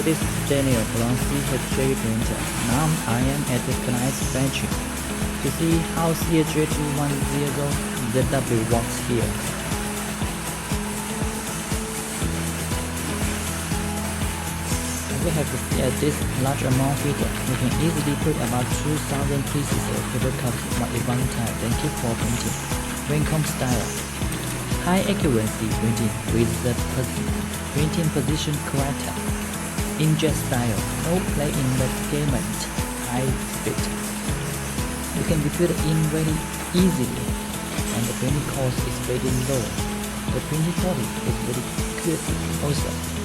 this is Daniel from CSJ printer. Now I am at the client's factory to see how CSJ210ZW works here. As we have to see at this large amount figure, we can easily put about 2,000 pieces of paper cups at one time, then keep for printing. Rincon style. High accuracy printing with the printing position corrector. Inkjet style, no play in the pigment, high speed. You can refill the ink very easily, and the printing cost is very low. The printing quality is very good also.